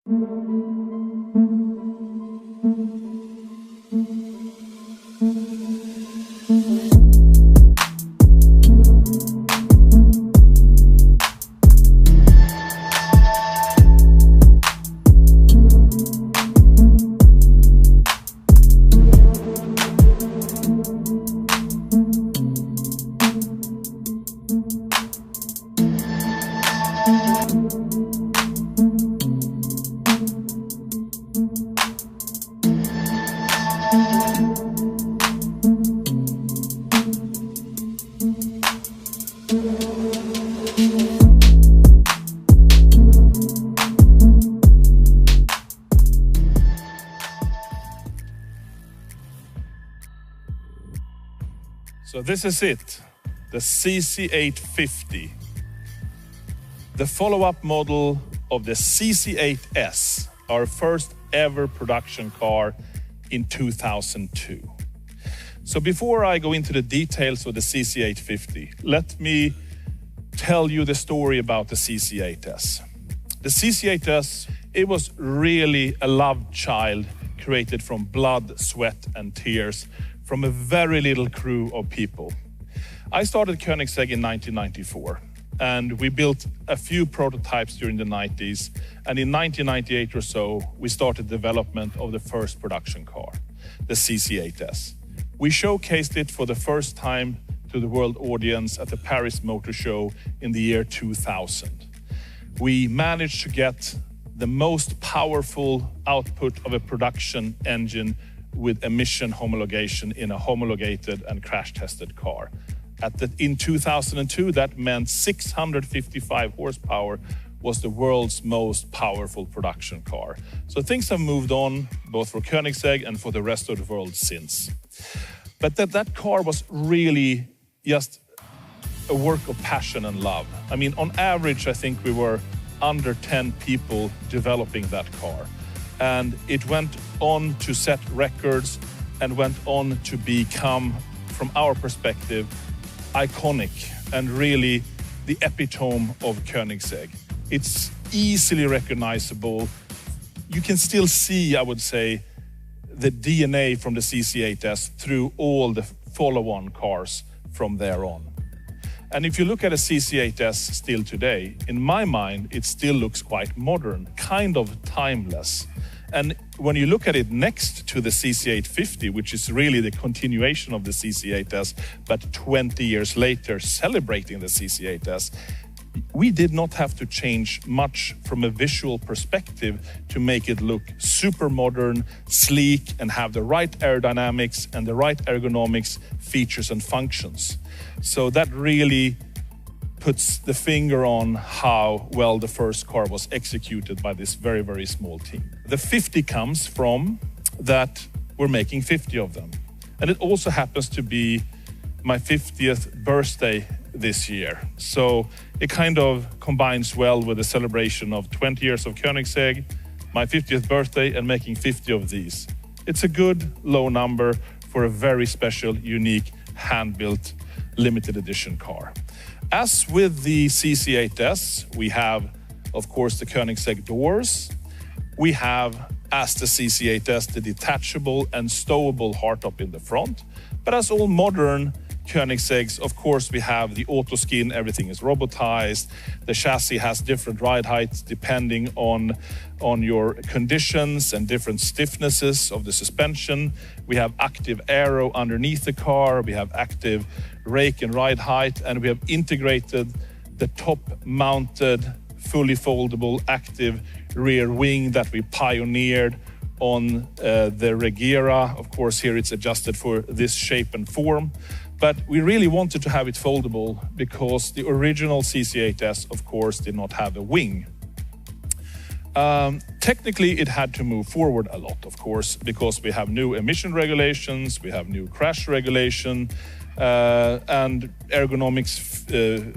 So this is it, the CC850, the follow-up model of the CC8S, our first ever production car in 2002. So before I go into the details of the CC850, let me tell you the story about the CC8S. The CC8S, it was really a loved child created from blood, sweat and tears from a very little crew of people. I started Koenigsegg in 1994 and we built a few prototypes during the 90s, and in 1998 or so we started development of the first production car, the CC8S. We showcased it for the first time to the world audience at the Paris Motor Show in the year 2000. We managed to get the most powerful output of a production engine with emission homologation in a homologated and crash-tested car. In 2002, that meant 655 horsepower was the world's most powerful production car. So things have moved on, both for Koenigsegg and for the rest of the world since. But that car was really just a work of passion and love. I mean, on average, I think we were under 10 people developing that car. And it went on to set records and went on to become, from our perspective, iconic and really the epitome of Koenigsegg. It's easily recognizable. You can still see, I would say, the DNA from the CC8S through all the follow-on cars from there on. And if you look at a CC8S still today, in my mind, it still looks quite modern, kind of timeless. And when you look at it next to the CC850, which is really the continuation of the CC8S, but 20 years later celebrating the CC8S, we did not have to change much from a visual perspective to make it look super modern, sleek, and have the right aerodynamics and the right ergonomics, features and functions. So that really puts the finger on how well the first car was executed by this very, very small team. The 50 comes from that we're making 50 of them. And it also happens to be my 50th birthday this year. So it kind of combines well with the celebration of 20 years of Koenigsegg, my 50th birthday, and making 50 of these. It's a good low number for a very special, unique, hand-built, limited edition car. As with the CC8S, we have, of course, the Koenigsegg doors. We have, as the CC8S, the detachable and stowable hardtop in the front. But as all modern Koenigsegg's, of course, we have the auto skin, everything is robotized. The chassis has different ride heights depending on your conditions and different stiffnesses of the suspension. We have active aero underneath the car. We have active rake and ride height, and we have integrated the top-mounted, fully foldable, active rear wing that we pioneered on the Regera. Of course, here it's adjusted for this shape and form. But we really wanted to have it foldable because the original CC8S, of course, did not have a wing. Technically, it had to move forward a lot, of course, because we have new emission regulations, we have new crash regulation, and ergonomics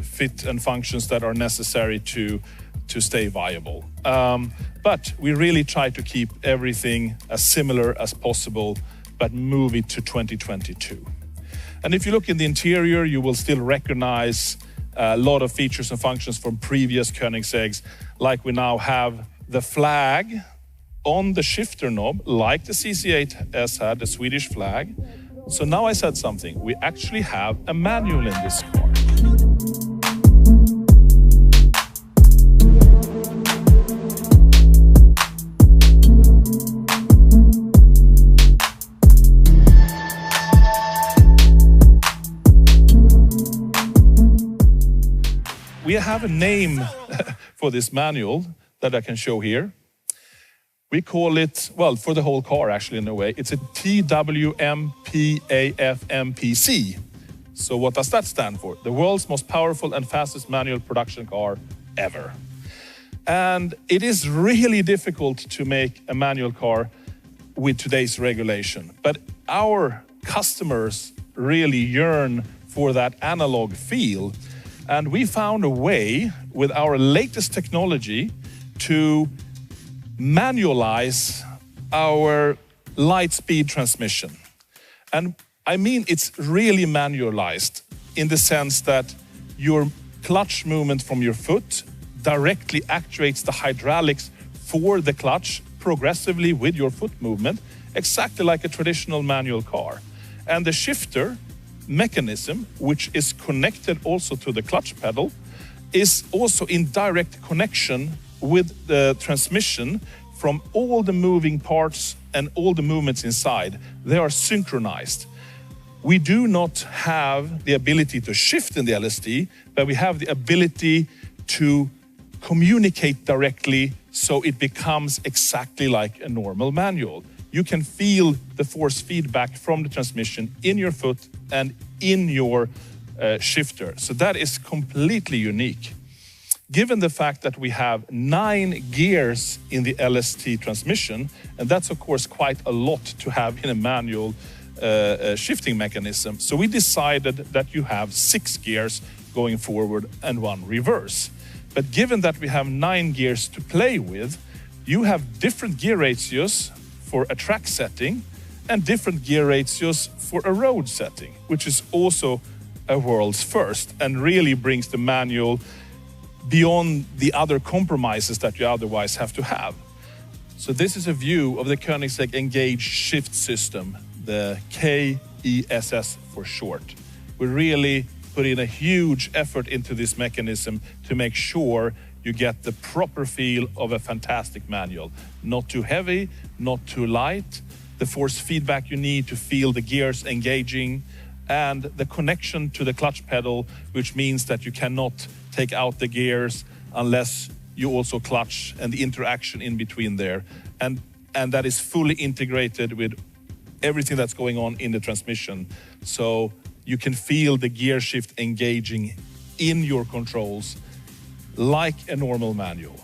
fit and functions that are necessary to stay viable. But we really try to keep everything as similar as possible, but move it to 2022. And if you look in the interior, you will still recognize a lot of features and functions from previous Koenigseggs, like we now have the flag on the shifter knob, like the CC8S had, the Swedish flag. So now I said something. We actually have a manual in this car. We have a name for this manual that I can show here. We call it, well, for the whole car actually in a way, it's a TWMPAFMPC. So what does that stand for? The world's most powerful and fastest manual production car ever. And it is really difficult to make a manual car with today's regulation. But our customers really yearn for that analog feel. And we found a way with our latest technology to manualize our light-speed transmission. And I mean, it's really manualized in the sense that your clutch movement from your foot directly actuates the hydraulics for the clutch progressively with your foot movement, exactly like a traditional manual car. And the shifter mechanism, which is connected also to the clutch pedal, is also in direct connection with the transmission from all the moving parts and all the movements inside. They are synchronized. We do not have the ability to shift in the LSD, but we have the ability to communicate directly so it becomes exactly like a normal manual. You can feel the force feedback from the transmission in your foot and in your shifter. So that is completely unique. Given the fact that we have 9 gears in the LST transmission, and that's of course quite a lot to have in a manual shifting mechanism. So we decided that you have 6 gears going forward and 1 reverse. But given that we have 9 gears to play with, you have different gear ratios for a track setting and different gear ratios for a road setting, which is also a world's first and really brings the manual beyond the other compromises that you otherwise have to have. So this is a view of the Koenigsegg Engage Shift System, the KESS for short. We really put in a huge effort into this mechanism to make sure you get the proper feel of a fantastic manual. Not too heavy, not too light, the force feedback you need to feel the gears engaging, and the connection to the clutch pedal, which means that you cannot take out the gears unless you also clutch, and the interaction in between there. And that is fully integrated with everything that's going on in the transmission. So you can feel the gear shift engaging in your controls like a normal manual.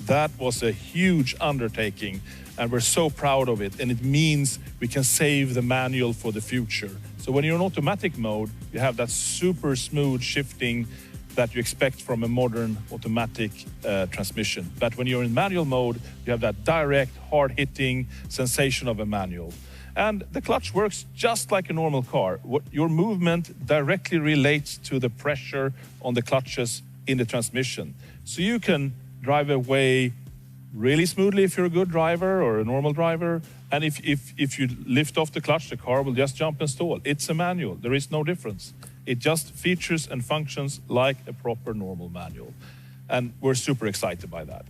That was a huge undertaking, and we're so proud of it. And it means we can save the manual for the future. So when you're in automatic mode, you have that super smooth shifting that you expect from a modern automatic transmission. But when you're in manual mode, you have that direct, hard-hitting sensation of a manual. And the clutch works just like a normal car. Your movement directly relates to the pressure on the clutches in the transmission. So you can drive away really smoothly if you're a good driver or a normal driver. And if you lift off the clutch, the car will just jump and stall. It's a manual. There is no difference. It just features and functions like a proper normal manual. And we're super excited by that.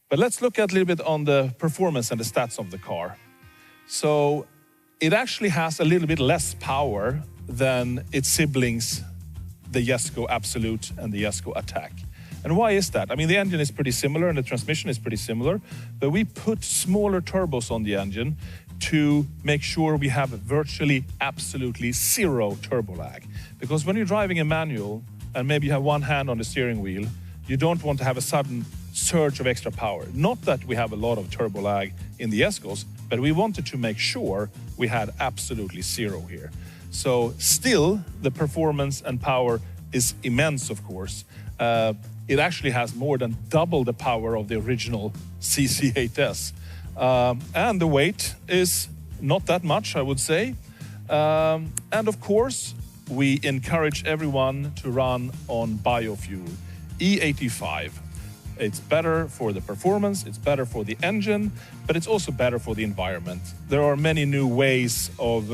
But let's look at a little bit on the performance and the stats of the car. So it actually has a little bit less power than its siblings, the Jesko Absolute and the Jesko Attack. And why is that? I mean, the engine is pretty similar and the transmission is pretty similar, but we put smaller turbos on the engine to make sure we have virtually absolutely zero turbo lag. Because when you're driving a manual and maybe you have one hand on the steering wheel, you don't want to have a sudden surge of extra power. Not that we have a lot of turbo lag in the Jeskos, but we wanted to make sure we had absolutely zero here. So still, the performance and power is immense, of course. It actually has more than double the power of the original CC8S. And the weight is not that much, I would say. And of course, we encourage everyone to run on biofuel, E85. It's better for the performance, it's better for the engine, but it's also better for the environment. There are many new ways of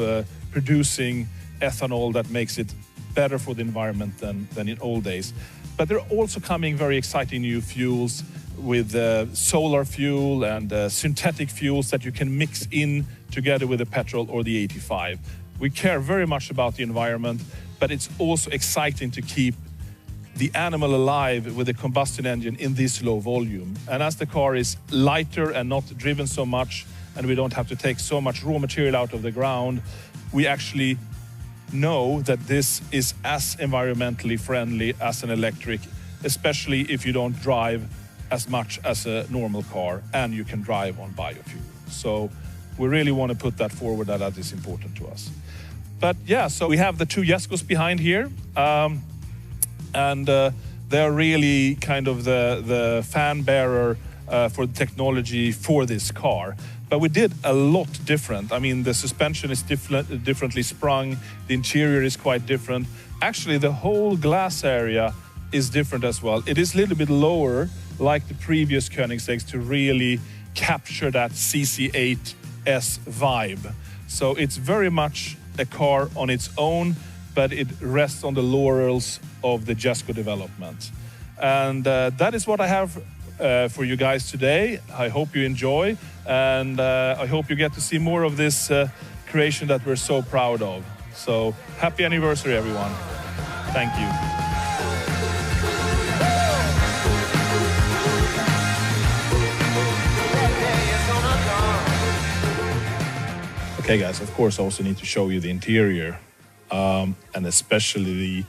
producing ethanol that makes it better for the environment than in old days. But there are also coming very exciting new fuels with solar fuel and synthetic fuels that you can mix in together with the petrol or the 85. We care very much about the environment, but it's also exciting to keep the animal alive with a combustion engine in this low volume. And as the car is lighter and not driven so much, and we don't have to take so much raw material out of the ground, we actually know that this is as environmentally friendly as an electric, especially if you don't drive as much as a normal car and you can drive on biofuel. So we really want to put that forward, that is important to us. But yeah, so we have the two Jescos behind here. They're really kind of the fan bearer for the technology for this car. But we did a lot different. I mean, the suspension is differently sprung. The interior is quite different. Actually, the whole glass area is different as well. It is a little bit lower, like the previous Koenigsegg's, to really capture that CC8S vibe. So it's very much a car on its own, but it rests on the laurels of the Jesco development. And that is what I have for you guys today. I hope you enjoy, and I hope you get to see more of this creation that we're so proud of. So happy anniversary, everyone. Thank you. Okay guys, of course I also need to show you the interior, and especially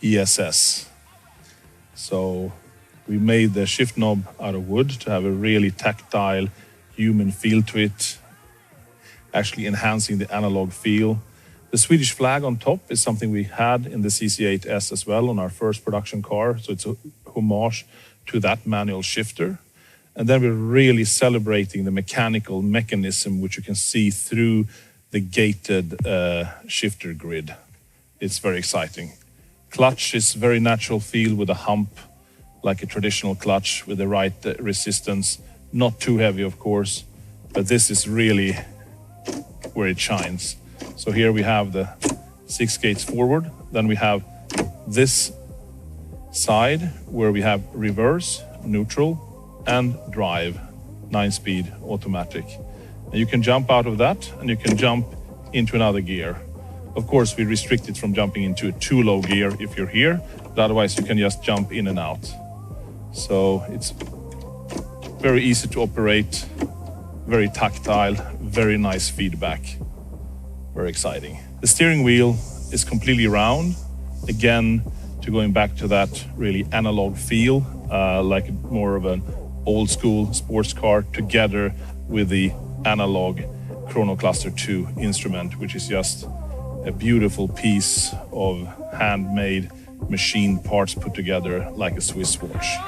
the ESS. So we made the shift knob out of wood to have a really tactile human feel to it, actually enhancing the analog feel. The Swedish flag on top is something we had in the CC8S as well on our first production car, so it's a homage to that manual shifter. And then we're really celebrating the mechanical mechanism, which you can see through the gated shifter grid. It's very exciting. Clutch is very natural feel with a hump, like a traditional clutch with the right resistance. Not too heavy, of course, but this is really where it shines. So here we have the 6 gates forward. Then we have this side where we have reverse, neutral, and drive, 9-speed automatic. And you can jump out of that and you can jump into another gear. Of course, we restrict it from jumping into a too low gear if you're here, but otherwise you can just jump in and out. So it's very easy to operate, very tactile, very nice feedback, very exciting. The steering wheel is completely round, again, to going back to that really analog feel, like more of an old school sports car together with the analog Chrono Cluster 2 instrument, which is just a beautiful piece of handmade machine parts put together like a Swiss watch.